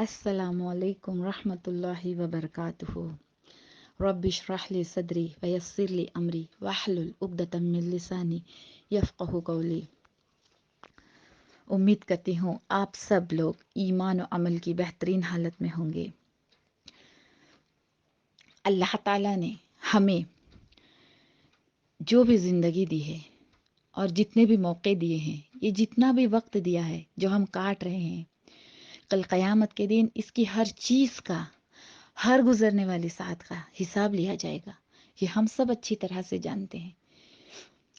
السلام علیکم ورحمۃ اللہ وبرکاتہ۔ رب اشرح لی صدری ویسر لی امری واحلل عقدۃ من لسانی یفقہوا قولی۔ امید کرتی ہوں آپ سب لوگ ایمان و عمل کی بہترین حالت میں ہوں گے۔ اللہ تعالیٰ نے ہمیں جو بھی زندگی دی ہے اور جتنے بھی موقع دیے ہیں، یہ جتنا بھی وقت دیا ہے جو ہم کاٹ رہے ہیں، کل قیامت کے دن اس کی ہر چیز کا، ہر گزرنے والی ساعت کا حساب لیا جائے گا۔ یہ ہم سب اچھی طرح سے جانتے ہیں،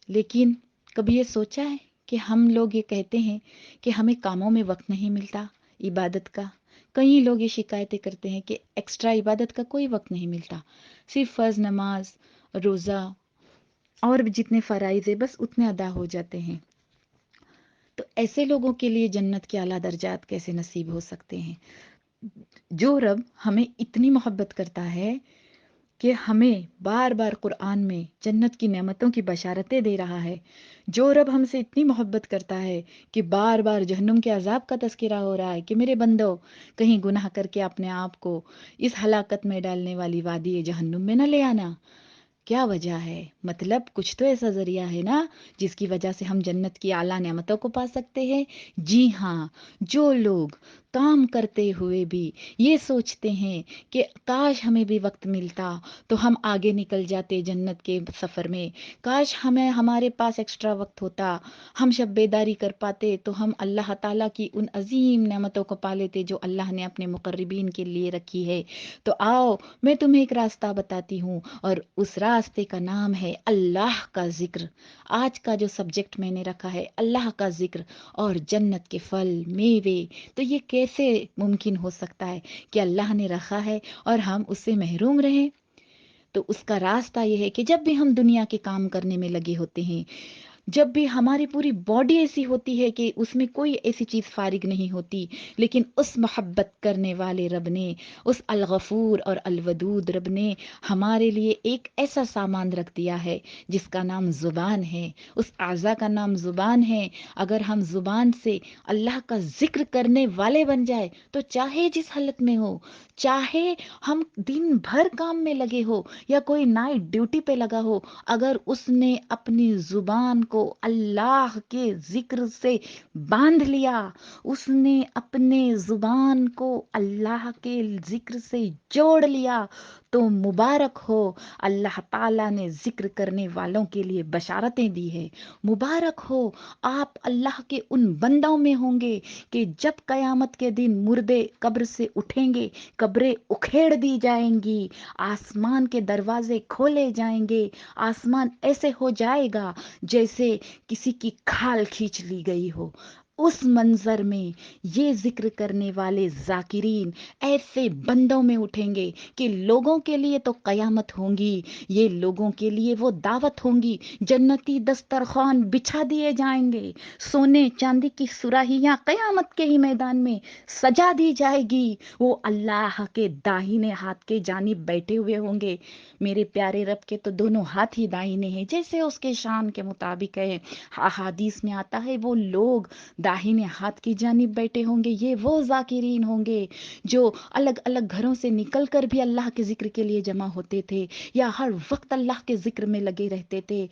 لیکن کبھی یہ سوچا ہے کہ ہم لوگ یہ کہتے ہیں کہ ہمیں کاموں میں وقت نہیں ملتا عبادت کا۔ کئی لوگ یہ شکایتیں کرتے ہیں کہ ایکسٹرا عبادت کا کوئی وقت نہیں ملتا، صرف فرض نماز، روزہ اور بھی جتنے فرائض ہیں بس اتنے ادا ہو جاتے ہیں۔ تو ایسے لوگوں کے لیے جنت کے اعلیٰ درجات کیسے نصیب ہو سکتے ہیں؟ جو رب ہمیں اتنی محبت کرتا ہے کہ ہمیں بار بار قرآن میں جنت کی نعمتوں کی بشارتیں دے رہا ہے، جو رب ہم سے اتنی محبت کرتا ہے کہ بار بار جہنم کے عذاب کا تذکرہ ہو رہا ہے کہ میرے بندو کہیں گناہ کر کے اپنے آپ کو اس ہلاکت میں ڈالنے والی وادی جہنم میں نہ لے آنا۔ کیا وجہ ہے؟ مطلب کچھ تو ایسا ذریعہ ہے نا جس کی وجہ سے ہم جنت کی اعلیٰ نعمتوں کو پا سکتے ہیں۔ جی ہاں، جو لوگ کام کرتے ہوئے بھی یہ سوچتے ہیں کہ کاش ہمیں بھی وقت ملتا تو ہم آگے نکل جاتے جنت کے سفر میں، کاش ہمیں ہمارے پاس ایکسٹرا وقت ہوتا، ہم شب بیداری کر پاتے تو ہم اللہ تعالیٰ کی ان عظیم نعمتوں کو پا لیتے جو اللہ نے اپنے مقربین کے لیے رکھی ہے۔ تو آؤ میں تمہیں ایک راستہ بتاتی ہوں، اور اس راستے کا نام ہے اللہ کا ذکر۔ آج کا جو سبجیکٹ میں نے رکھا ہے اللہ کا ذکر اور جنت کے پھل میوے، تو یہ کیسے ممکن ہو سکتا ہے کہ اللہ نے رکھا ہے اور ہم اس سے محروم رہیں؟ تو اس کا راستہ یہ ہے کہ جب بھی ہم دنیا کے کام کرنے میں لگے ہوتے ہیں، جب بھی ہماری پوری باڈی ایسی ہوتی ہے کہ اس میں کوئی ایسی چیز فارغ نہیں ہوتی، لیکن اس محبت کرنے والے رب نے، اس الغفور اور الودود رب نے ہمارے لیے ایک ایسا سامان رکھ دیا ہے جس کا نام زبان ہے۔ اس اعضا کا نام زبان ہے۔ اگر ہم زبان سے اللہ کا ذکر کرنے والے بن جائے تو چاہے جس حالت میں ہو، چاہے ہم دن بھر کام میں لگے ہو یا کوئی نائٹ ڈیوٹی پہ لگا ہو، اگر اس نے اپنی زبان کو اللہ کے ذکر سے باندھ لیا، اس نے اپنے زبان کو اللہ کے ذکر سے جوڑ لیا، تو مبارک ہو، اللہ تعالیٰ نے ذکر کرنے والوں کے لیے بشارتیں دی ہے۔ مبارک ہو، آپ اللہ کے ان بندوں میں ہوں گے کہ جب قیامت کے دن مردے قبر سے اٹھیں گے، قبریں اکھیڑ دی جائیں گی، آسمان کے دروازے کھولے جائیں گے، آسمان ایسے ہو جائے گا جیسے کسی کی کھال کھینچ لی گئی ہو۔ اس منظر میں یہ ذکر کرنے والے ذاکرین ایسے بندوں میں اٹھیں گے کہ لوگوں کے لیے تو قیامت ہوں گی، یہ لوگوں کے لیے وہ دعوت ہوں گی، جنتی دسترخوان بچھا دیے جائیں گے، سونے چاندی کی سراہیاں قیامت کے ہی میدان میں سجا دی جائے گی۔ وہ اللہ کے داہنے ہاتھ کے جانب بیٹھے ہوئے ہوں گے۔ میرے پیارے رب کے تو دونوں ہاتھ ہی داہنے ہیں، جیسے اس کے شان کے مطابق ہے، احادیث میں آتا ہے وہ لوگ داہنے ہاتھ کی جانب بیٹھے ہوں گے۔ یہ وہ ذاکرین ہوں گے جو الگ الگ گھروں سے نکل کر بھی اللہ کے ذکر کے لیے جمع ہوتے تھے، یا ہر وقت اللہ کے ذکر میں لگے رہتے تھے۔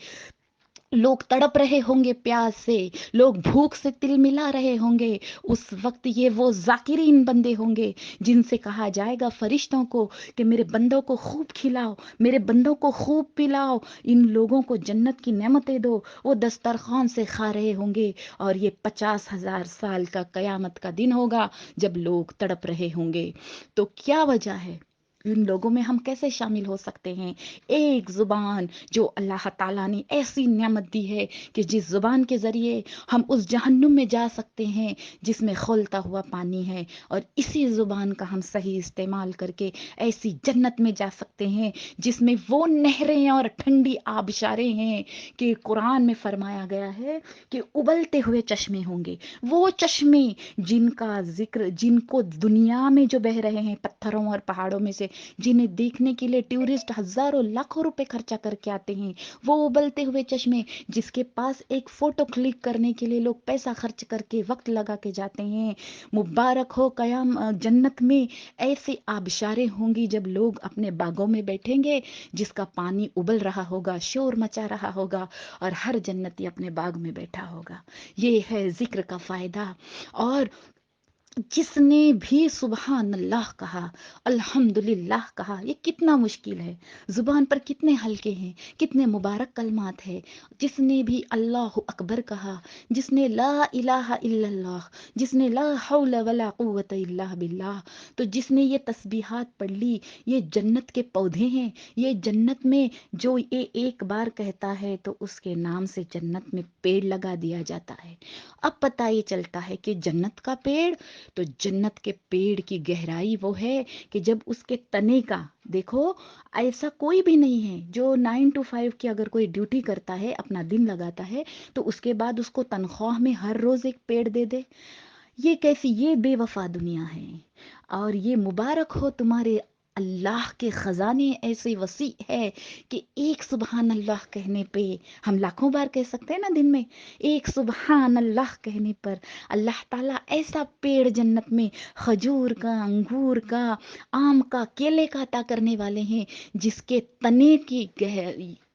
لوگ تڑپ رہے ہوں گے پیاس سے، لوگ بھوک سے تل ملا رہے ہوں گے، اس وقت یہ وہ ذاکرین بندے ہوں گے جن سے کہا جائے گا فرشتوں کو کہ میرے بندوں کو خوب کھلاؤ، میرے بندوں کو خوب پلاؤ، ان لوگوں کو جنت کی نعمتیں دو۔ وہ دسترخوان سے کھا رہے ہوں گے، اور یہ 50,000 سال کا قیامت کا دن ہوگا جب لوگ تڑپ رہے ہوں گے۔ تو کیا وجہ ہے؟ ان لوگوں میں ہم کیسے شامل ہو سکتے ہیں؟ ایک زبان جو اللہ تعالیٰ نے ایسی نعمت دی ہے کہ جس زبان کے ذریعے ہم اس جہنم میں جا سکتے ہیں جس میں کھولتا ہوا پانی ہے، اور اسی زبان کا ہم صحیح استعمال کر کے ایسی جنت میں جا سکتے ہیں جس میں وہ نہریں اور ٹھنڈی آبشاریں ہیں کہ قرآن میں فرمایا گیا ہے کہ ابلتے ہوئے چشمے ہوں گے۔ وہ چشمے جن کا ذکر، جن کو دنیا میں جو بہ رہے ہیں پتھروں اور پہاڑوں میں سے جنہیں دیکھنے کے لیے ٹورسٹ ہزاروں لاکھوں روپے خرچہ کر کے آتے ہیں، وہ ابلتے ہوئے چشمے جس کے پاس ایک فوٹو کلک کرنے کے لیے لوگ پیسہ خرچ کر کے وقت لگا کے جاتے ہیں، مبارک ہو قیام جنت میں ایسے آبشاریں ہوں گی جب لوگ اپنے باغوں میں بیٹھیں گے جس کا پانی ابل رہا ہوگا، شور مچا رہا ہوگا، اور ہر جنتی اپنے باغ میں بیٹھا ہوگا۔ یہ ہے ذکر کا فائدہ۔ اور جس نے بھی سبحان اللہ کہا، الحمدللہ کہا، یہ کتنا مشکل ہے، زبان پر کتنے ہلکے ہیں، کتنے مبارک کلمات ہیں۔ جس نے بھی اللہ اکبر کہا، جس نے لا الہ الا اللہ، جس نے لا حول ولا قوت الا باللہ، تو جس نے یہ تسبیحات پڑھ لی، یہ جنت کے پودے ہیں، یہ جنت میں جو یہ ایک بار کہتا ہے تو اس کے نام سے جنت میں پیڑ لگا دیا جاتا ہے۔ اب پتہ یہ چلتا ہے کہ جنت کا پیڑ، تو جنت کے پیڑ کی گہرائی وہ ہے کہ جب اس کے تنے کا دیکھو، ایسا کوئی بھی نہیں ہے جو 9 to 5 کی اگر کوئی ڈیوٹی کرتا ہے، اپنا دن لگاتا ہے، تو اس کے بعد اس کو تنخواہ میں ہر روز ایک پیڑ دے دے۔ یہ کیسی، یہ بے وفا دنیا ہے۔ اور یہ مبارک ہو تمہارے اللہ کے خزانے ایسے وسیع ہے کہ ایک سبحان اللہ کہنے پہ ہم لاکھوں بار کہہ سکتے ہیں نا دن میں، ایک سبحان اللہ کہنے پر اللہ تعالیٰ ایسا پیڑ جنت میں کھجور کا، انگور کا، آم کا، کیلے کا عطا کرنے والے ہیں، جس کے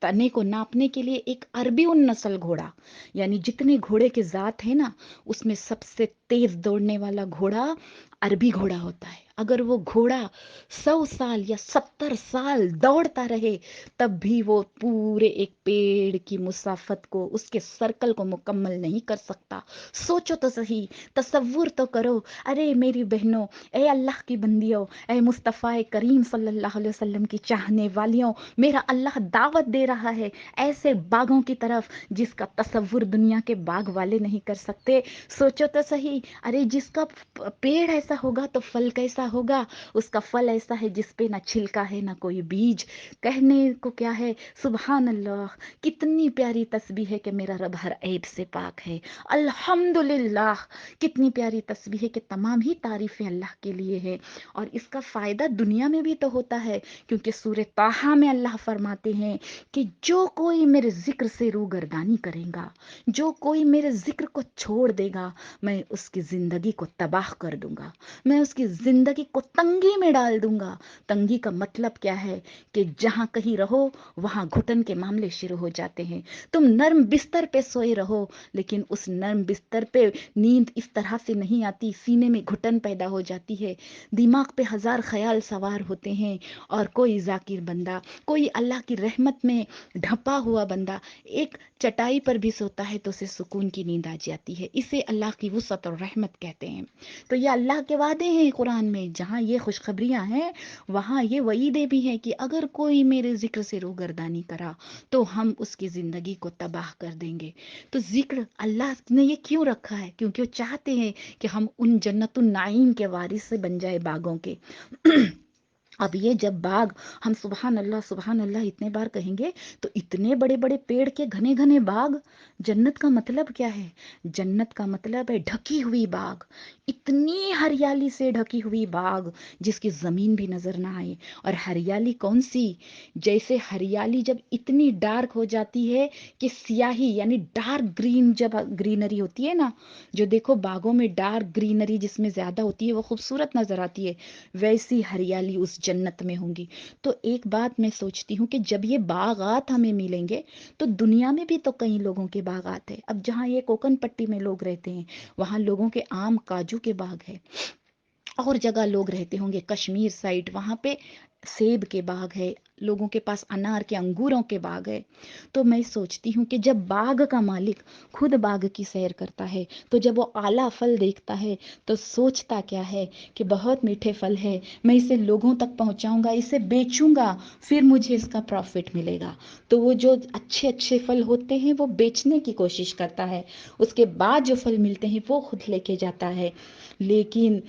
تنے کو ناپنے کے لیے ایک عربی النسل گھوڑا، یعنی جتنے گھوڑے کے ذات ہیں نا، اس میں سب سے تیز دوڑنے والا گھوڑا عربی گھوڑا ہوتا ہے۔ اگر وہ گھوڑا 100 سال یا 70 سال دوڑتا رہے تب بھی وہ پورے ایک پیڑ کی مسافت کو، اس کے سرکل کو مکمل نہیں کر سکتا۔ سوچو تو صحیح، تصور تو کرو۔ ارے میری بہنوں، اے اللہ کی بندیوں، اے مصطفیٰ کریم صلی اللہ علیہ وسلم کی چاہنے والیوں، میرا اللہ دعوت دے رہا ہے ایسے باغوں کی طرف جس کا تصور دنیا کے باغ والے نہیں کر سکتے۔ سوچو تو صحیح، ارے جس کا پیڑ ایسا ہوگا تو پھل کیسا ہوگا؟ اس کا پھل ایسا ہے جس پہ نہ چھلکا ہے نہ کوئی بیج۔ کہنے کو کیا ہے، سبحان اللہ، کتنی پیاری تسبیح ہے کہ میرا رب ہر عیب سے پاک ہے۔ الحمدللہ، کتنی پیاری تسبیح ہے کہ تمام ہی تعریفیں اللہ کے لیے ہے۔ اور اس کا فائدہ دنیا میں بھی تو ہوتا ہے، کیونکہ سورہ طٰہٰ میں اللہ فرماتے ہیں کہ جو کوئی میرے ذکر سے روگردانی کرے گا، جو کوئی میرے ذکر کو چھوڑ دے گا، میں اس کی زندگی کو تباہ کر دوں گا، میں اس کی زندگی کو تنگی میں ڈال دوں گا۔ تنگی کا مطلب کیا ہے کہ جہاں کہیں رہو وہاں گھٹن کے معاملے شروع ہو جاتے ہیں۔ تم نرم بستر پہ سوئے رہو لیکن اس نرم بستر پہ نیند اس طرح سے نہیں آتی، سینے میں گھٹن پیدا ہو جاتی ہے، دماغ پہ ہزار خیال سوار ہوتے ہیں، اور کوئی ذاکر بندہ، کوئی اللہ کی رحمت میں ڈھپا ہوا بندہ ایک چٹائی پر بھی سوتا ہے تو اسے سکون کی نیند آ جاتی ہے۔ اسے اللہ کی وسعت اور رحمت کہتے ہیں۔ تو یہ اللہ کے وعدے ہیں قرآن میں، جہاں یہ خوشخبریاں ہیں وہاں یہ وعیدیں بھی ہیں کہ اگر کوئی میرے ذکر سے روگردانی کرا تو ہم اس کی زندگی کو تباہ کر دیں گے۔ تو ذکر اللہ نے یہ کیوں رکھا ہے؟ کیونکہ وہ چاہتے ہیں کہ ہم ان جنت النعیم کے وارث سے بن جائے باغوں کے۔ اب یہ جب باغ ہم سبحان اللہ اتنے بار کہیں گے تو اتنے بڑے بڑے پیڑ کے گھنے گھنے باغ، جنت کا مطلب کیا ہے؟ جنت کا مطلب ہے ڈھکی ہوئی باغ، اتنی ہریالی سے ڈھکی ہوئی باغ جس کی زمین بھی نظر نہ آئے۔ اور ہریالی کون سی؟ جیسے ہریالی جب اتنی ڈارک ہو جاتی ہے کہ سیاہی، یعنی ڈارک گرین، جب گرینری ہوتی ہے نا، جو دیکھو باغوں میں ڈارک گرینری جس میں زیادہ ہوتی ہے وہ خوبصورت نظر آتی ہے، ویسی ہریالی اس جنت میں ہوں گی۔ تو ایک بات میں سوچتی ہوں کہ جب یہ باغات ہمیں ملیں گے تو دنیا میں بھی تو کئی لوگوں کے باغات ہیں۔ اب جہاں یہ کوکن پٹی میں لوگ رہتے ہیں وہاں لوگوں کے آم کاجو کے باغ ہے، اور جگہ لوگ رہتے ہوں گے کشمیر سائڈ، وہاں پہ سیب کے باغ ہے، لوگوں کے پاس انار کے، انگوروں کے باغ ہے۔ تو میں سوچتی ہوں کہ جب باغ کا مالک خود باغ کی سیر کرتا ہے تو جب وہ اعلیٰ پھل دیکھتا ہے تو سوچتا کیا ہے کہ بہت میٹھے پھل ہے، میں اسے لوگوں تک پہنچاؤں گا، اسے بیچوں گا، پھر مجھے اس کا پروفٹ ملے گا۔ تو وہ جو اچھے اچھے پھل ہوتے ہیں وہ بیچنے کی کوشش کرتا ہے، اس کے بعد جو پھل ملتے ہیں وہ خود لے کے جاتا ہے۔ لیکن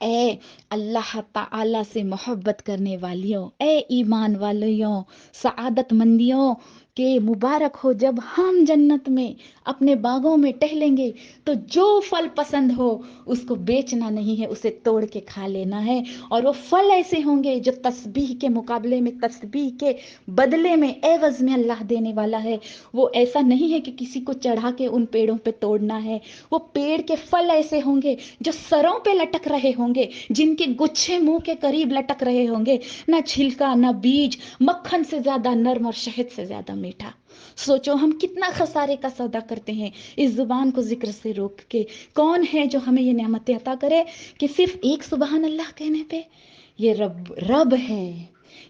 اے اللہ تعالی سے محبت کرنے والیوں، اے ایمان والیوں، سعادت مندیوں، کہ مبارک ہو جب ہم جنت میں اپنے باغوں میں ٹہلیں گے تو جو پھل پسند ہو اس کو بیچنا نہیں ہے، اسے توڑ کے کھا لینا ہے، اور وہ پھل ایسے ہوں گے جو تسبیح کے مقابلے میں، تسبیح کے بدلے میں، عوض میں اللہ دینے والا ہے۔ وہ ایسا نہیں ہے کہ کسی کو چڑھا کے ان پیڑوں پہ توڑنا ہے، وہ پیڑ کے پھل ایسے ہوں گے جو سروں پہ لٹک رہے ہوں گے، جن کے گچھے منہ کے قریب لٹک رہے ہوں گے، نہ چھلکا نہ بیج، مکھن سے زیادہ نرم اور شہد سے زیادہ میٹھا۔ سوچو ہم کتنا خسارے کا سودا کرتے ہیں اس زبان کو ذکر سے روک کے۔ کون ہے جو ہمیں یہ نعمتیں عطا کرے کہ صرف ایک سبحان اللہ کہنے پہ؟ یہ رب ہے،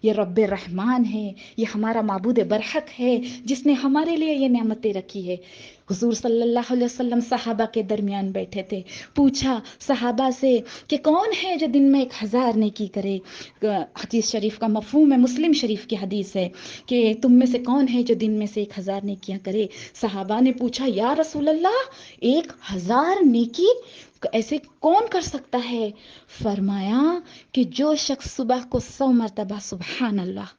یہ رب رحمان ہے، یہ ہمارا معبود برحق ہے جس نے ہمارے لیے یہ نعمتیں رکھی ہے۔ حضور صلی اللہ علیہ وسلم صحابہ کے درمیان بیٹھے تھے، پوچھا صحابہ سے کہ کون ہے جو دن میں 1000 نیکی کرے؟ حدیث شریف کا مفہوم ہے، مسلم شریف کی حدیث ہے کہ تم میں سے کون ہے جو دن میں سے 1000 نیکیاں کرے؟ صحابہ نے پوچھا یا رسول اللہ 1000 نیکی ایسے کون کر سکتا ہے؟ فرمایا کہ جو شخص صبح کو 100 مرتبہ سبحان اللہ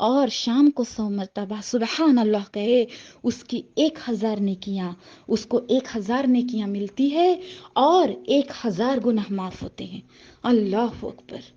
اور شام کو 100 مرتبہ سبحان اللہ کہے، اس کی 1000 نیکیاں، اس کو 1000 نیکیاں ملتی ہے اور 1000 گناہ معاف ہوتے ہیں۔ اللہ اکبر!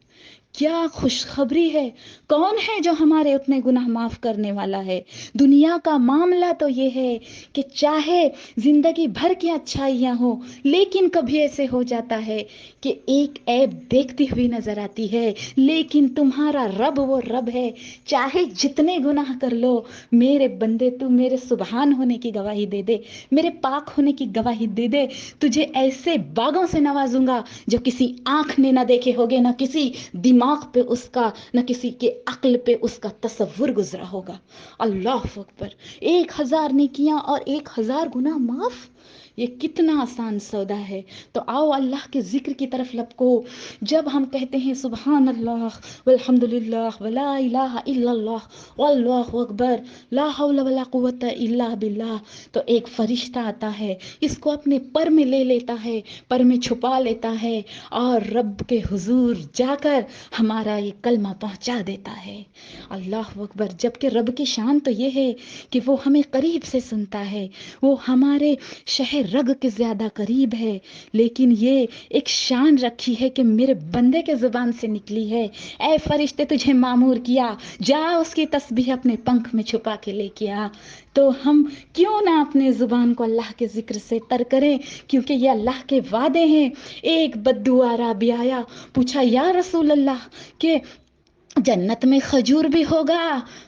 کیا خوشخبری ہے! کون ہے جو ہمارے اتنے گناہ معاف کرنے والا ہے؟ دنیا کا معاملہ تو یہ ہے کہ چاہے زندگی بھر کی اچھائیاں ہو، لیکن کبھی ایسے ہو جاتا ہے کہ ایک عیب دیکھتی ہوئی نظر آتی ہے، لیکن تمہارا رب وہ رب ہے، چاہے جتنے گناہ کر لو، میرے بندے تو میرے سبحان ہونے کی گواہی دے دے، میرے پاک ہونے کی گواہی دے دے، تجھے ایسے باغوں سے نوازوں گا جو کسی آنکھ نے نہ دیکھے ہوگے، نہ کسی دماغ پہ اس کا، نہ کسی کے عقل پہ اس کا تصور گزرا ہوگا۔ اللہ اکبر! 1000 نیکیاں اور 1000 گناہ معاف، یہ کتنا آسان سودا ہے۔ تو آؤ اللہ کے ذکر کی طرف لپکو۔ جب ہم کہتے ہیں سبحان اللہ والحمد للہ ولا الہ الا اللہ واللہ اکبر لا حول ولا قوت الا باللہ، تو ایک فرشتہ آتا ہے، اس کو اپنے پر میں لے لیتا ہے، پر میں چھپا لیتا ہے، اور رب کے حضور جا کر ہمارا یہ کلمہ پہنچا دیتا ہے۔ اللہ اکبر! جبکہ رب کی شان تو یہ ہے کہ وہ ہمیں قریب سے سنتا ہے، وہ ہمارے شہر رگ کے زیادہ قریب ہے، لیکن یہ ایک شان رکھی ہے کہ میرے بندے کے زبان سے نکلی ہے، اے فرشتے تجھے مامور کیا، جا اس کی تسبیح اپنے پنکھ میں چھپا کے لے کے آ۔ تو ہم کیوں نہ اپنے زبان کو اللہ کے ذکر سے تر کریں، کیونکہ یہ اللہ کے وعدے ہیں۔ ایک بددعا بھی آیا، پوچھا یا رسول اللہ کہ جنت میں کھجور بھی ہوگا؟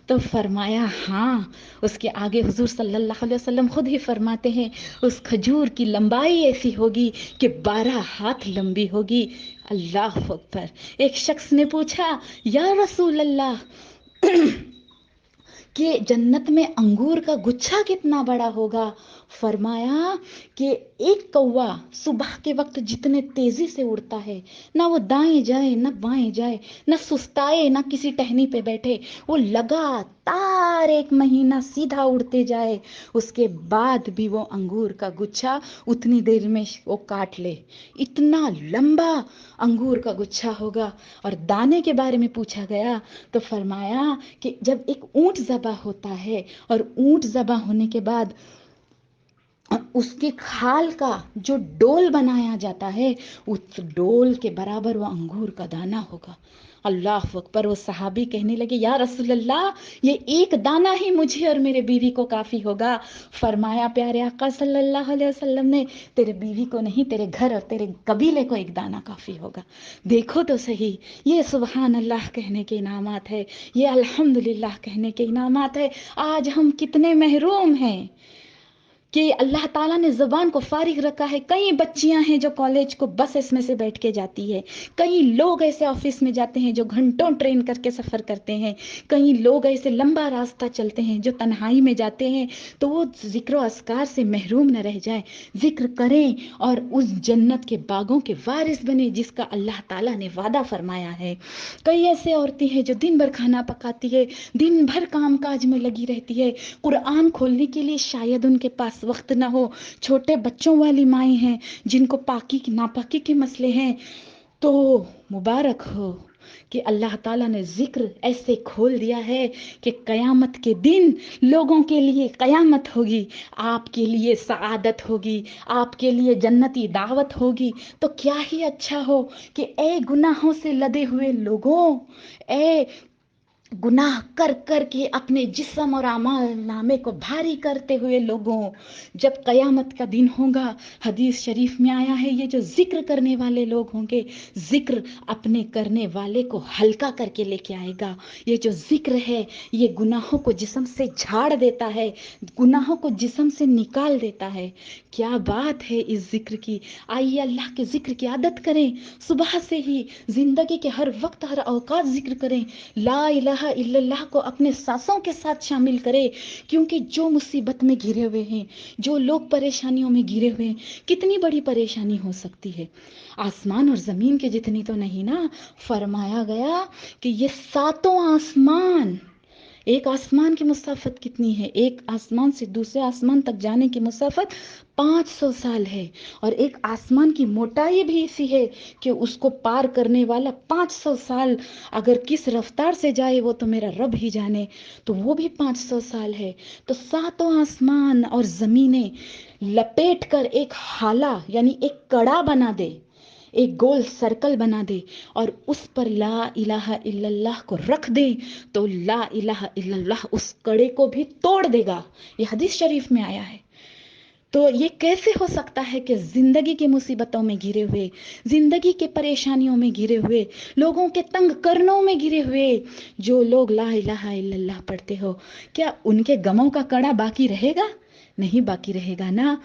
تو فرمایا ہاں۔ اس کے آگے حضور صلی اللہ علیہ وسلم خود ہی فرماتے ہیں اس کھجور کی لمبائی ایسی ہوگی کہ 12 ہاتھ لمبی ہوگی۔ اللہ اکبر! ایک شخص نے پوچھا یا رسول اللہ کہ جنت میں انگور کا گچھا کتنا بڑا ہوگا؟ فرمایا کہ ایک کوا صبح کے وقت جتنے تیزی سے اڑتا ہے، نہ وہ دائیں جائے نہ بائیں جائے، نہ سستائے نہ کسی ٹہنی پہ بیٹھے، وہ لگاتار 1 مہینہ سیدھا اڑتے جائے، اس کے بعد بھی وہ انگور کا گچھا اتنی دیر میں وہ کاٹ لے، اتنا لمبا انگور کا گچھا ہوگا۔ اور دانے کے بارے میں پوچھا گیا تو فرمایا کہ جب ایک اونٹ ذبح ہوتا ہے اور اونٹ ذبح ہونے کے بعد اس کے کھال کا جو ڈول بنایا جاتا ہے، اس ڈول کے برابر وہ انگور کا دانہ ہوگا۔ اللہ اکبر! وہ صحابی کہنے لگے یا رسول اللہ یہ ایک دانہ ہی مجھے اور میرے بیوی کو کافی ہوگا۔ فرمایا پیارے آقا صلی اللہ علیہ وسلم نے تیرے بیوی کو نہیں، تیرے گھر اور تیرے قبیلے کو ایک دانہ کافی ہوگا۔ دیکھو تو صحیح، یہ سبحان اللہ کہنے کے انعامات ہے، یہ الحمدللہ کہنے کے انعامات ہے۔ آج ہم کتنے محروم ہیں کہ اللہ تعالیٰ نے زبان کو فارغ رکھا ہے۔ کئی بچیاں ہیں جو کالج کو بس اس میں سے بیٹھ کے جاتی ہے، کئی لوگ ایسے آفس میں جاتے ہیں جو گھنٹوں ٹرین کر کے سفر کرتے ہیں، کئی لوگ ایسے لمبا راستہ چلتے ہیں جو تنہائی میں جاتے ہیں، تو وہ ذکر و اذکار سے محروم نہ رہ جائیں، ذکر کریں اور اس جنت کے باغوں کے وارث بنے جس کا اللہ تعالیٰ نے وعدہ فرمایا ہے۔ کئی ایسے عورتیں ہیں جو دن بھر کھانا پکاتی ہے، دن بھر کام کاج میں لگی رہتی ہے، قرآن کھولنے کے لیے شاید ان کے پاس وقت نہ ہو، چھوٹے بچوں والی مائیں ہیں جن کو پاکی کی ناپاکی کے مسئلے ہیں، تو مبارک ہو کہ اللہ تعالیٰ نے ذکر ایسے کھول دیا ہے کہ قیامت کے دن لوگوں کے لیے قیامت ہوگی، آپ کے لیے سعادت ہوگی، آپ کے لیے جنتی دعوت ہوگی. تو کیا ہی اچھا ہو کہ اے گناہوں سے لدے ہوئے لوگوں، اے گناہ کر کر کے اپنے جسم اور اعمال نامے کو بھاری کرتے ہوئے لوگوں، جب قیامت کا دن ہوگا، حدیث شریف میں آیا ہے یہ جو ذکر کرنے والے لوگ ہوں گے، ذکر اپنے کرنے والے کو ہلکا کر کے لے کے آئے گا. یہ جو ذکر ہے یہ گناہوں کو جسم سے جھاڑ دیتا ہے، گناہوں کو جسم سے نکال دیتا ہے. کیا بات ہے اس ذکر کی. آئیے اللہ کے ذکر کی عادت کریں، صبح سے ہی زندگی کے ہر وقت ہر اوقات ذکر کریں. لا الہ الا اللہ کو اپنے سانسوں کے ساتھ شامل کرے، کیونکہ جو مصیبت میں گھرے ہوئے ہیں، جو لوگ پریشانیوں میں گھرے ہوئے ہیں، کتنی بڑی پریشانی ہو سکتی ہے. آسمان اور زمین کے جتنی تو نہیں نا. فرمایا گیا کہ یہ ساتوں آسمان، ایک آسمان کی مسافت کتنی ہے؟ ایک آسمان سے دوسرے آسمان تک جانے کی مسافت 500 سال ہے، اور ایک آسمان کی موٹائی بھی اسی ہے کہ اس کو پار کرنے والا 500 سال اگر کس رفتار سے جائے وہ تو میرا رب ہی جانے، تو وہ بھی 500 سال ہے. تو ساتوں آسمان اور زمینیں لپیٹ کر ایک حالہ یعنی ایک کڑا بنا دے، ایک گول سرکل بنا دے، اور اس پر لا الہ الا اللہ کو رکھ دے، تو لا الہ الا اللہ اس کڑے کو بھی توڑ دے گا. یہ حدیث شریف میں آیا ہے. تو یہ کیسے ہو سکتا ہے کہ زندگی کی مصیبتوں میں گھرے ہوئے، زندگی کے پریشانیوں میں گھرے ہوئے، لوگوں کے تنگ کرنوں میں گھرے ہوئے جو لوگ لا الہ الا اللہ پڑھتے ہو، کیا ان کے غموں کا کڑا باقی رہے گا؟ نہیں باقی رہے گا نا.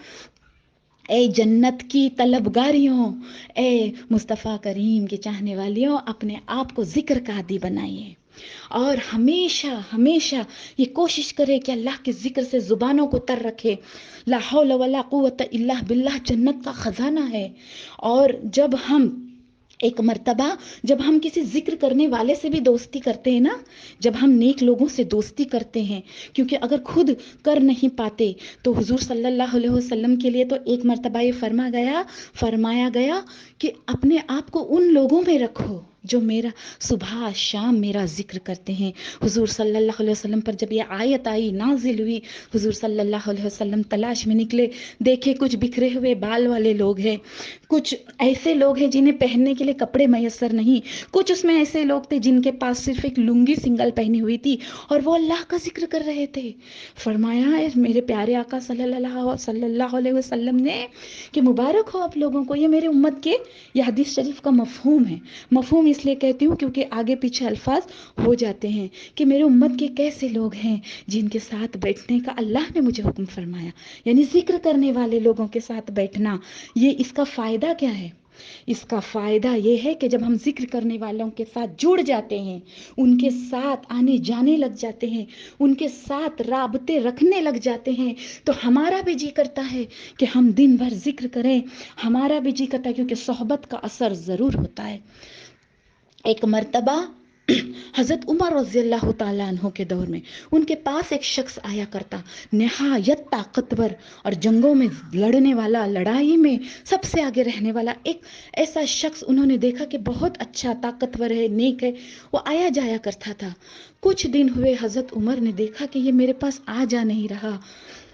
اے جنت کی طلبگاریوں، اے مصطفیٰ کریم کے چاہنے والیوں، اپنے آپ کو ذکر کا عادی بنائیے، اور ہمیشہ ہمیشہ یہ کوشش کرے کہ اللہ کے ذکر سے زبانوں کو تر رکھے. لا حول ولا قوت الا باللہ جنت کا خزانہ ہے. اور ایک مرتبہ جب ہم کسی ذکر کرنے والے سے بھی دوستی کرتے ہیں نا، جب ہم نیک لوگوں سے دوستی کرتے ہیں، کیونکہ اگر خود کر نہیں پاتے تو حضور صلی اللہ علیہ وسلم کے لیے تو ایک مرتبہ یہ فرمایا گیا کہ اپنے آپ کو ان لوگوں میں رکھو جو میرا صبح شام میرا ذکر کرتے ہیں. حضور صلی اللہ علیہ وسلم پر جب یہ آیت آئی، نازل ہوئی، حضور صلی اللہ علیہ وسلم تلاش میں نکلے، دیکھے کچھ بکھرے ہوئے بال والے لوگ ہیں، کچھ ایسے لوگ ہیں جنہیں پہننے کے لیے کپڑے میسر نہیں، کچھ اس میں ایسے لوگ تھے جن کے پاس صرف ایک لنگی سنگل پہنی ہوئی تھی اور وہ اللہ کا ذکر کر رہے تھے. فرمایا ہے میرے پیارے آقا صلی اللہ علیہ وسلم نے کہ مبارک ہو آپ لوگوں کو، یہ میرے امت کے، یہ حدیث شریف کا مفہوم ہے. مفہوم اس لیے کہتی ہوں کیونکہ آگے پیچھے الفاظ ہو جاتے ہیں کہ میرے امت کے کیسے لوگ ہیں جن کے ساتھ بیٹھنے کا اللہ نے مجھے حکم فرمایا، یعنی ذکر کرنے والے لوگوں کے ساتھ بیٹھنا. یہ اس کا فائدہ کیا ہے؟ اس کا فائدہ یہ ہے کہ جب ہم ذکر کرنے والوں کے ساتھ جڑ جاتے ہیں، ان کے ساتھ آنے جانے لگ جاتے ہیں، ان کے ساتھ رابطے رکھنے لگ جاتے ہیں، تو ہمارا بھی جی کرتا ہے کہ ہم دن بھر ذکر کریں. ہمارا بھی جی کرتا ہے، کیونکہ صحبت کا اثر ضرور ہوتا ہے. ایک مرتبہ حضرت عمر رضی اللہ تعالیٰ عنہ کے دور میں ان کے پاس ایک شخص آیا کرتا، نہایت طاقتور اور جنگوں میں لڑنے والا، لڑائی میں سب سے آگے رہنے والا ایک ایسا شخص انہوں نے دیکھا کہ بہت اچھا طاقتور ہے، نیک ہے. وہ آیا جایا کرتا تھا. کچھ دن ہوئے حضرت عمر نے دیکھا کہ یہ میرے پاس آ جا نہیں رہا.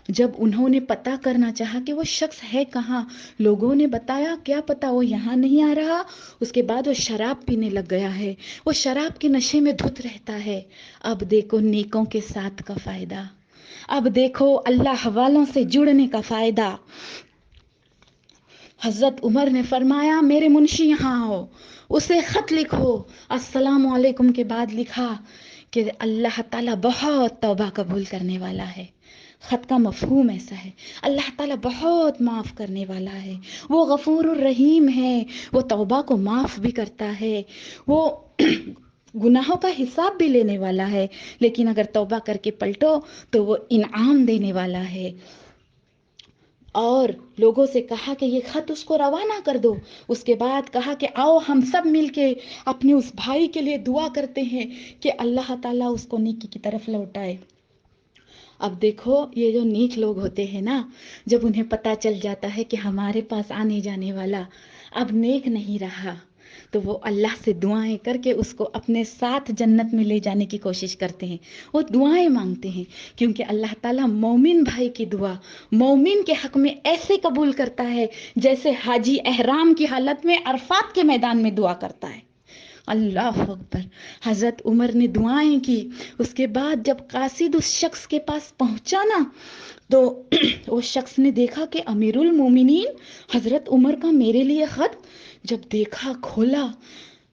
جب انہوں نے پتہ کرنا چاہا کہ وہ شخص ہے کہاں، لوگوں نے بتایا کیا پتہ وہ یہاں نہیں آ رہا، اس کے بعد وہ شراب پینے لگ گیا ہے، وہ شراب کے نشے میں دھت رہتا ہے. اب دیکھو نیکوں کے ساتھ کا فائدہ، اب دیکھو اللہ والوں سے جڑنے کا فائدہ. حضرت عمر نے فرمایا میرے منشی یہاں ہو، اسے خط لکھو. السلام علیکم کے بعد لکھا کہ اللہ تعالیٰ بہت توبہ قبول کرنے والا ہے. خط کا مفہوم ایسا ہے، اللہ تعالیٰ بہت معاف کرنے والا ہے، وہ غفور الرحیم ہے، وہ توبہ کو معاف بھی کرتا ہے، وہ گناہوں کا حساب بھی لینے والا ہے، لیکن اگر توبہ کر کے پلٹو تو وہ انعام دینے والا ہے. اور لوگوں سے کہا کہ یہ خط اس کو روانہ کر دو. اس کے بعد کہا کہ آؤ ہم سب مل کے اپنے اس بھائی کے لیے دعا کرتے ہیں کہ اللہ تعالیٰ اس کو نیکی کی طرف لوٹائے. اب دیکھو یہ جو نیک لوگ ہوتے ہیں نا، جب انہیں پتہ چل جاتا ہے کہ ہمارے پاس آنے جانے والا اب نیک نہیں رہا، تو وہ اللہ سے دعائیں کر کے اس کو اپنے ساتھ جنت میں لے جانے کی کوشش کرتے ہیں، وہ دعائیں مانگتے ہیں، کیونکہ اللہ تعالیٰ مومن بھائی کی دعا مومن کے حق میں ایسے قبول کرتا ہے جیسے حاجی احرام کی حالت میں عرفات کے میدان میں دعا کرتا ہے۔ اللہ اکبر۔ حضرت عمر نے دعائیں کی، اس کے بعد جب قاصد اس شخص کے پاس پہنچا نا تو اس شخص نے دیکھا کہ امیر المومنین حضرت عمر کا میرے لیے خط، جب دیکھا کھولا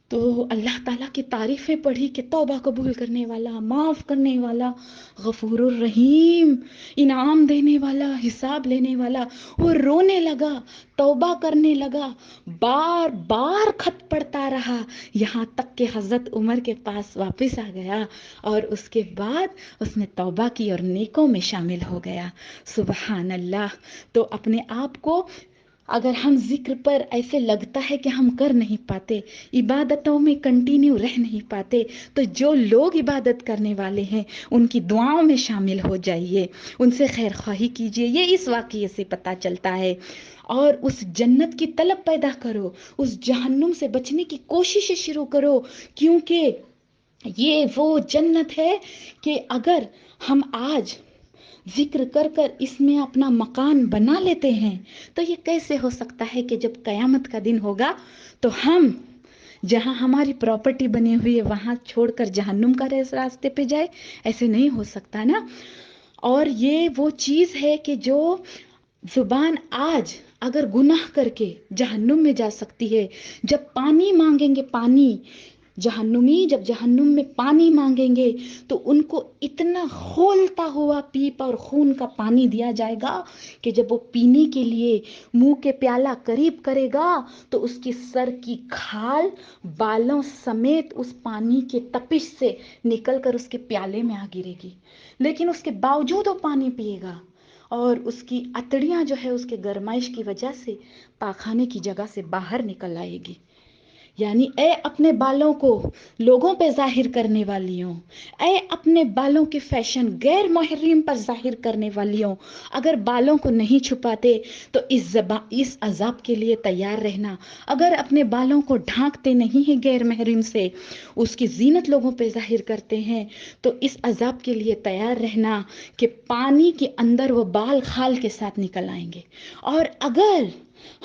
تو اللہ تعالیٰ کی تعریفیں پڑھی کہ توبہ قبول کرنے والا، معاف کرنے والا، غفور الرحیم، انعام دینے والا، حساب لینے والا۔ وہ رونے لگا، توبہ کرنے لگا، بار بار خط پڑھتا رہا، یہاں تک کہ حضرت عمر کے پاس واپس آ گیا اور اس کے بعد اس نے توبہ کی اور نیکوں میں شامل ہو گیا۔ سبحان اللہ۔ تو اپنے آپ کو اگر ہم ذکر پر ایسے لگتا ہے کہ ہم کر نہیں پاتے، عبادتوں میں کنٹینیو رہ نہیں پاتے، تو جو لوگ عبادت کرنے والے ہیں ان کی دعاؤں میں شامل ہو جائیے، ان سے خیر خواہی کیجیے، یہ اس واقعے سے پتہ چلتا ہے۔ اور اس جنت کی طلب پیدا کرو، اس جہنم سے بچنے کی کوشش شروع کرو، کیونکہ یہ وہ جنت ہے کہ اگر ہم آج ذکر کر کر اس میں اپنا مکان بنا لیتے ہیں تو یہ کیسے ہو سکتا ہے کہ جب قیامت کا دن ہوگا تو ہم جہاں ہماری پراپرٹی بنی ہوئی ہے وہاں چھوڑ کر جہنم کا راستے پہ جائے؟ ایسے نہیں ہو سکتا نا۔ اور یہ وہ چیز ہے کہ جو زبان آج اگر گناہ کر کے جہنم میں جا سکتی ہے، جب پانی مانگیں گے، پانی، جہنمی جب جہنم میں پانی مانگیں گے تو ان کو اتنا کھولتا ہوا پیپ اور خون کا پانی دیا جائے گا کہ جب وہ پینے کے لیے منہ کے پیالہ قریب کرے گا تو اس کی سر کی کھال بالوں سمیت اس پانی کے تپش سے نکل کر اس کے پیالے میں آ گرے گی، لیکن اس کے باوجود وہ پانی پیے گا اور اس کی اتڑیاں جو ہے اس کے گرمائش کی وجہ سے پاخانے کی جگہ سے باہر نکل آئے گی۔ یعنی اے اپنے بالوں کو لوگوں پہ ظاہر کرنے والیوں، اے اپنے بالوں کے فیشن غیر محرم پر ظاہر کرنے والیوں، اگر بالوں کو نہیں چھپاتے تو اس عذاب کے لیے تیار رہنا۔ اگر اپنے بالوں کو ڈھانکتے نہیں ہیں غیر محرم سے، اس کی زینت لوگوں پہ ظاہر کرتے ہیں، تو اس عذاب کے لیے تیار رہنا کہ پانی کے اندر وہ بال خال کے ساتھ نکل آئیں گے۔ اور اگر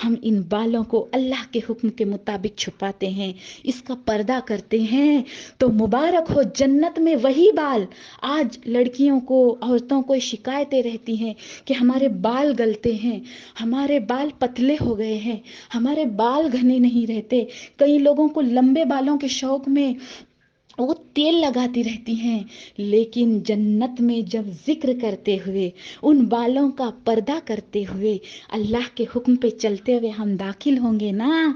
ہم ان بالوں کو اللہ کے حکم کے مطابق چھپاتے ہیں، اس کا پردہ کرتے ہیں، تو مبارک ہو جنت میں وہی بال۔ آج لڑکیوں کو، عورتوں کو شکایتیں رہتی ہیں کہ ہمارے بال گلتے ہیں، ہمارے بال پتلے ہو گئے ہیں، ہمارے بال گھنے نہیں رہتے۔ کئی لوگوں کو لمبے بالوں کے شوق میں وہ تیل لگاتی رہتی ہیں، لیکن جنت میں جب ذکر کرتے ہوئے، ان بالوں کا پردہ کرتے ہوئے، اللہ کے حکم پہ چلتے ہوئے ہم داخل ہوں گے نا،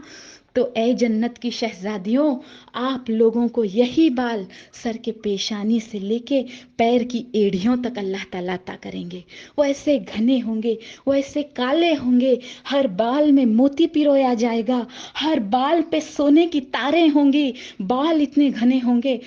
تو اے جنت کی شہزادیوں، آپ لوگوں کو یہی بال سر کے پیشانی سے لے کے پیر کی ایڑیوں تک اللہ تعالیٰ عطا کریں گے۔ وہ ایسے گھنے ہوں گے، وہ ایسے کالے ہوں گے، ہر بال میں موتی پرویا جائے گا، ہر بال پہ سونے کی تاریں ہوں گی، بال اتنے گھنے ہوں گے،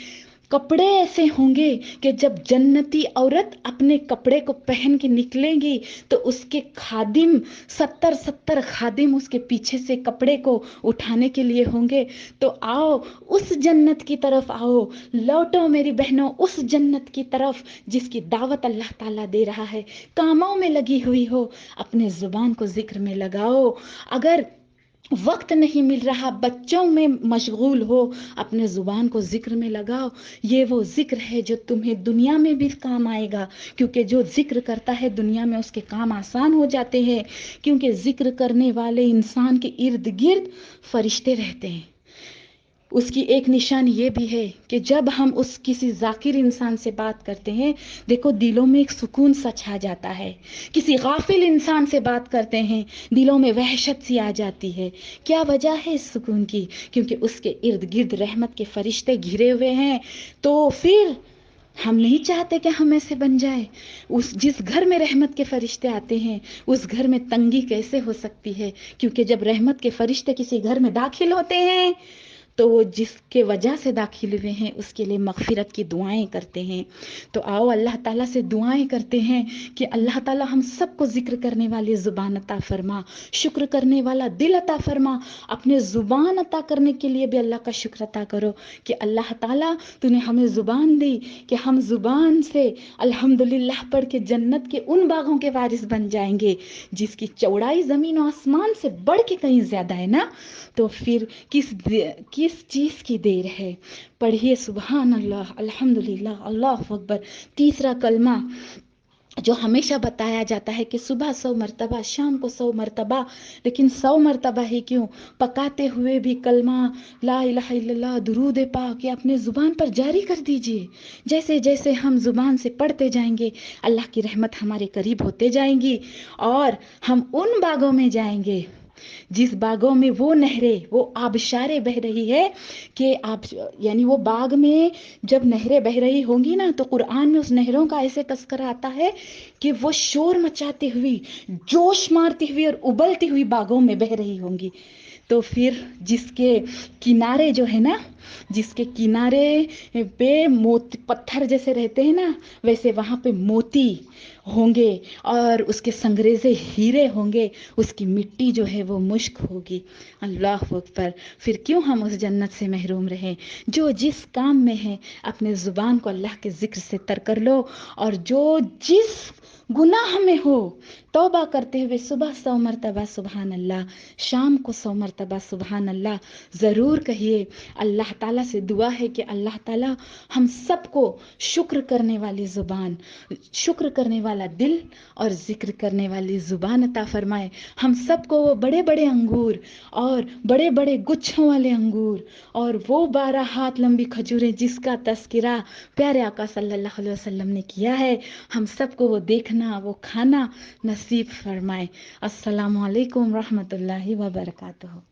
کپڑے ایسے ہوں گے کہ جب جنتی عورت اپنے کپڑے کو پہن کے نکلے گی تو اس کے خادم 70 خادم اس کے پیچھے سے کپڑے کو اٹھانے کے لیے ہوں گے۔ تو آؤ اس جنت کی طرف آؤ، لوٹو میری بہنوں اس جنت کی طرف جس کی دعوت اللہ تعالیٰ دے رہا ہے۔ کاموں میں لگی ہوئی ہو، اپنے زبان کو ذکر میں لگاؤ۔ اگر وقت نہیں مل رہا، بچوں میں مشغول ہو، اپنے زبان کو ذکر میں لگاؤ۔ یہ وہ ذکر ہے جو تمہیں دنیا میں بھی کام آئے گا، کیونکہ جو ذکر کرتا ہے دنیا میں اس کے کام آسان ہو جاتے ہیں، کیونکہ ذکر کرنے والے انسان کے ارد گرد فرشتے رہتے ہیں۔ اس کی ایک نشان یہ بھی ہے کہ جب ہم اس کسی ذاکر انسان سے بات کرتے ہیں، دیکھو دلوں میں ایک سکون سا چھا جاتا ہے۔ کسی غافل انسان سے بات کرتے ہیں، دلوں میں وحشت سی آ جاتی ہے۔ کیا وجہ ہے اس سکون کی؟ کیونکہ اس کے ارد گرد رحمت کے فرشتے گھرے ہوئے ہیں۔ تو پھر ہم نہیں چاہتے کہ ہم ایسے بن جائیں۔ جس گھر میں رحمت کے فرشتے آتے ہیں اس گھر میں تنگی کیسے ہو سکتی ہے؟ کیونکہ جب رحمت کے فرشتے کسی گھر میں داخل ہوتے ہیں تو وہ جس کے وجہ سے داخل ہوئے ہیں اس کے لیے مغفرت کی دعائیں کرتے ہیں. تو آؤ اللہ تعالیٰ سے دعائیں کرتے ہیں کہ اللہ تعالیٰ ہم سب کو ذکر کرنے والی زبان عطا فرما، شکر کرنے والا دل عطا فرما. اپنے زبان عطا کرنے کے لیے بھی اللہ کا شکر عطا کرو کہ اللہ تعالیٰ تو نے ہمیں زبان دی کہ ہم زبان سے الحمدللہ پڑھ کے جنت کے ان باغوں کے وارث بن جائیں گے جس کی چوڑائی زمین و آسمان سے بڑھ کے کہیں زیادہ ہے نا. تو پھر کس چیز کی دیر ہے؟ پڑھیے سبحان اللہ، الحمدللہ، اللہ اکبر. تیسرا کلمہ جو ہمیشہ بتایا جاتا ہے کہ صبح 100 مرتبہ، شام کو 100 مرتبہ، لیکن 100 مرتبہ ہی کیوں، پکاتے ہوئے بھی کلمہ لا الہ الا اللہ، درود پاک یہ اپنے زبان پر جاری کر دیجئے. جیسے جیسے ہم زبان سے پڑھتے جائیں گے اللہ کی رحمت ہمارے قریب ہوتے جائیں گی اور ہم ان باغوں میں جائیں گے جس باغوں میں وہ نہریں، وہ آبشاریں بہ رہی ہے کہ یعنی وہ باغ میں جب نہریں بہ رہی ہوں گی نا تو قرآن میں اس نہروں کا ایسے تذکرہ آتا ہے کہ وہ شور مچاتی ہوئی، جوش مارتی ہوئی اور ابلتی ہوئی باغوں میں بہ رہی ہوں گی. تو پھر جس کے کنارے جو ہے نا، جس کے کنارے پہ پتھر جیسے رہتے ہیں نا، ویسے وہاں پہ موتی ہوں گے اور اس کے سنگریزے ہیرے ہوں گے، اس کی مٹی جو ہے وہ مشک ہوگی. اللہ اکبر. پھر کیوں ہم اس جنت سے محروم رہیں؟ جو جس کام میں ہے اپنے زبان کو اللہ کے ذکر سے تر کر لو، اور جو جس گناہ میں ہو توبہ کرتے ہوئے صبح 100 مرتبہ سبحان اللہ، شام کو 100 مرتبہ سبحان اللہ ضرور کہیے. اللہ تعالیٰ سے دعا ہے کہ اللہ تعالیٰ ہم سب کو شکر کرنے والی زبان، شکر کرنے والا دل اور ذکر کرنے والی زبان عطا فرمائے. ہم سب کو وہ بڑے بڑے انگور اور بڑے بڑے گچھوں والے انگور اور وہ 12 ہاتھ لمبی کھجوریں جس کا تذکرہ پیارے آقا صلی اللہ علیہ وسلم نے کیا ہے، ہم سب کو وہ دیکھنا، وہ کھانا نصیب فرمائے. السلام علیکم ورحمۃ اللہ وبرکاتہ.